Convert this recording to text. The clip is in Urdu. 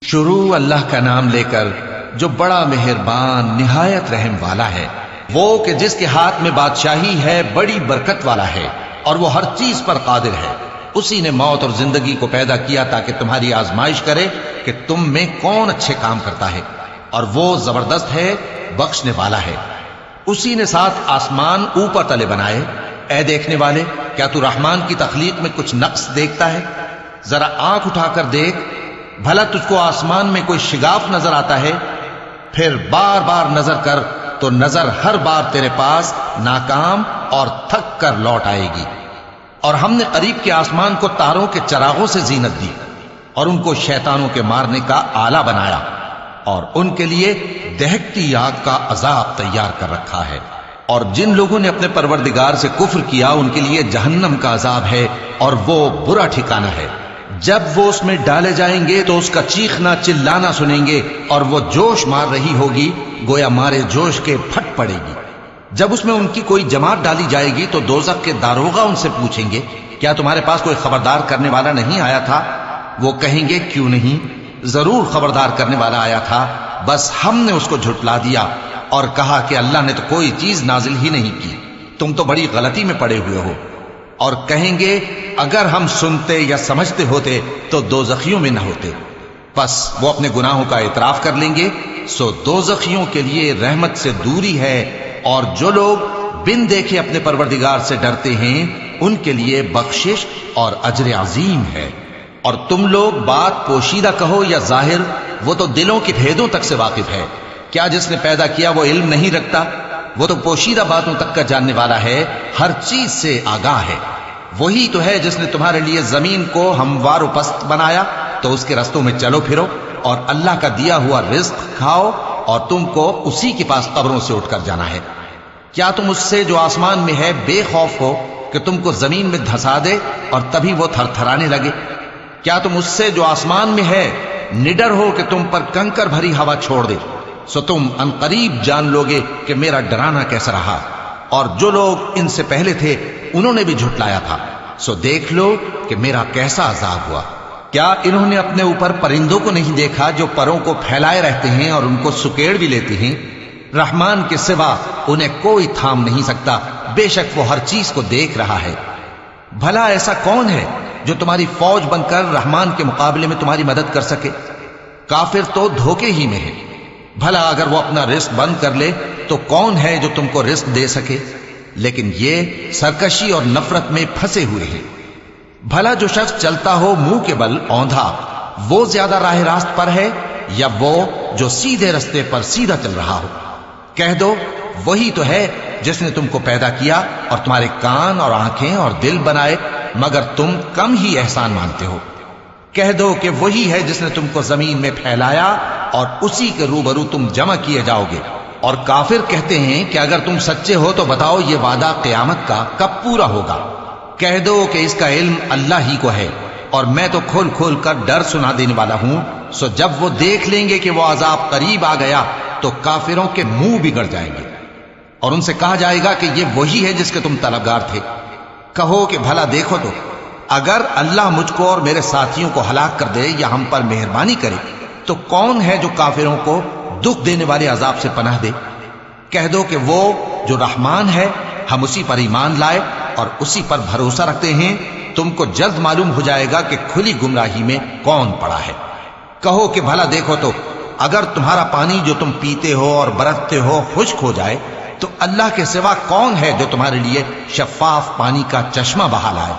شروع اللہ کا نام لے کر جو بڑا مہربان نہایت رحم والا ہے، وہ کہ جس کے ہاتھ میں بادشاہی ہے، بڑی برکت والا ہے اور وہ ہر چیز پر قادر ہے۔ اسی نے موت اور زندگی کو پیدا کیا تاکہ تمہاری آزمائش کرے کہ تم میں کون اچھے کام کرتا ہے، اور وہ زبردست ہے، بخشنے والا ہے۔ اسی نے 7 آسمان اوپر تلے بنائے۔ اے دیکھنے والے، کیا تو رحمان کی تخلیق میں کچھ نقص دیکھتا ہے؟ ذرا آنکھ اٹھا کر دیکھ، بھلا تجھ کو آسمان میں کوئی شگاف نظر آتا ہے؟ پھر بار بار نظر کر تو نظر ہر بار تیرے پاس ناکام اور تھک کر لوٹ آئے گی۔ اور ہم نے قریب کے آسمان کو تاروں کے چراغوں سے زینت دی اور ان کو شیطانوں کے مارنے کا آلہ بنایا، اور ان کے لیے دہکتی آگ کا عذاب تیار کر رکھا ہے۔ اور جن لوگوں نے اپنے پروردگار سے کفر کیا، ان کے لیے جہنم کا عذاب ہے اور وہ برا ٹھکانہ ہے۔ جب وہ اس میں ڈالے جائیں گے تو اس کا چیخنا چلانا سنیں گے، اور وہ جوش مار رہی ہوگی گویا مارے جوش کے پھٹ پڑے گی۔ جب اس میں ان کی کوئی جماعت ڈالی جائے گی تو دوزخ کے داروغہ ان سے پوچھیں گے، کیا تمہارے پاس کوئی خبردار کرنے والا نہیں آیا تھا؟ وہ کہیں گے، کیوں نہیں، ضرور خبردار کرنے والا آیا تھا، بس ہم نے اس کو جھٹلا دیا اور کہا کہ اللہ نے تو کوئی چیز نازل ہی نہیں کی، تم تو بڑی غلطی میں پڑے ہوئے ہو۔ اور کہیں گے، اگر ہم سنتے یا سمجھتے ہوتے تو دوزخیوں میں نہ ہوتے۔ پس وہ اپنے گناہوں کا اعتراف کر لیں گے، سو دوزخیوں کے لیے رحمت سے دوری ہے، اور جو لوگ بن دیکھے اپنے پروردگار سے ڈرتے ہیں ان کے لیے بخشش اور اجر عظیم ہے۔ اور تم لوگ بات پوشیدہ کہو یا ظاہر، وہ تو دلوں کے بھیدوں تک سے واقف ہے۔ کیا جس نے پیدا کیا وہ علم نہیں رکھتا؟ وہ تو پوشیدہ باتوں تک کا جاننے والا ہے، ہر چیز سے آگاہ ہے۔ وہی تو ہے جس نے تمہارے لیے زمین کو ہموار و پست بنایا، تو اس کے رستوں میں چلو پھرو اور اللہ کا دیا ہوا رزق کھاؤ، اور تم کو اسی کے پاس قبروں سے اٹھ کر جانا ہے۔ کیا تم اس سے جو آسمان میں ہے بے خوف ہو کہ تم کو زمین میں دھسا دے اور تبھی وہ تھر تھرانے لگے؟ کیا تم اس سے جو آسمان میں ہے نڈر ہو کہ تم پر کنکر بھری ہوا چھوڑ دے؟ سو تم ان قریب جان لوگے کہ میرا ڈرانا کیسا رہا۔ اور جو لوگ ان سے پہلے تھے انہوں نے بھی جھٹلایا تھا، سو دیکھ لو کہ میرا کیسا عذاب ہوا۔ کیا انہوں نے اپنے اوپر پرندوں کو نہیں دیکھا جو پروں کو پھیلائے رہتے ہیں اور ان کو سکیڑ بھی لیتے ہیں؟ رحمان کے سوا انہیں کوئی تھام نہیں سکتا، بے شک وہ ہر چیز کو دیکھ رہا ہے۔ بھلا ایسا کون ہے جو تمہاری فوج بن کر رحمان کے مقابلے میں تمہاری مدد کر سکے؟ کافر تو دھوکے ہی میں ہے۔ بھلا اگر وہ اپنا رزق بند کر لے تو کون ہے جو تم کو رزق دے سکے؟ لیکن یہ سرکشی اور نفرت میں پھنسے ہوئے ہیں۔ بھلا جو شخص چلتا ہو منہ کے بل اوندھا، وہ زیادہ راہ راست پر ہے یا وہ جو سیدھے رستے پر سیدھا چل رہا ہو؟ کہہ دو، وہی تو ہے جس نے تم کو پیدا کیا اور تمہارے کان اور آنکھیں اور دل بنائے، مگر تم کم ہی احسان مانتے ہو۔ کہہ دو کہ وہی ہے جس نے تم کو زمین میں پھیلایا اور اسی کے روبرو تم جمع کیے جاؤ گے۔ اور کافر کہتے ہیں کہ اگر تم سچے ہو تو بتاؤ یہ وعدہ قیامت کا کب پورا ہوگا؟ کہہ دو کہ اس کا علم اللہ ہی کو ہے، اور میں تو کھول کھول کر ڈر سنا دینے والا ہوں۔ سو جب وہ دیکھ لیں گے کہ وہ عذاب قریب آ گیا تو کافروں کے منہ بگڑ جائیں گے، اور ان سے کہا جائے گا کہ یہ وہی ہے جس کے تم طلبگار تھے۔ کہو کہ بھلا دیکھو تو، اگر اللہ مجھ کو اور میرے ساتھیوں کو ہلاک کر دے یا ہم پر مہربانی کرے تو کون ہے جو کافروں کو دکھ دینے والے عذاب سے پناہ دے؟ کہہ دو کہ وہ جو رحمان ہے، ہم اسی پر ایمان لائے اور اسی پر بھروسہ رکھتے ہیں۔ تم کو جلد معلوم ہو جائے گا کہ کھلی گمراہی میں کون پڑا ہے۔ کہو کہ بھلا دیکھو تو، اگر تمہارا پانی جو تم پیتے ہو اور برتتے ہو خشک ہو جائے تو اللہ کے سوا کون ہے جو تمہارے لیے شفاف پانی کا چشمہ بہا لائے؟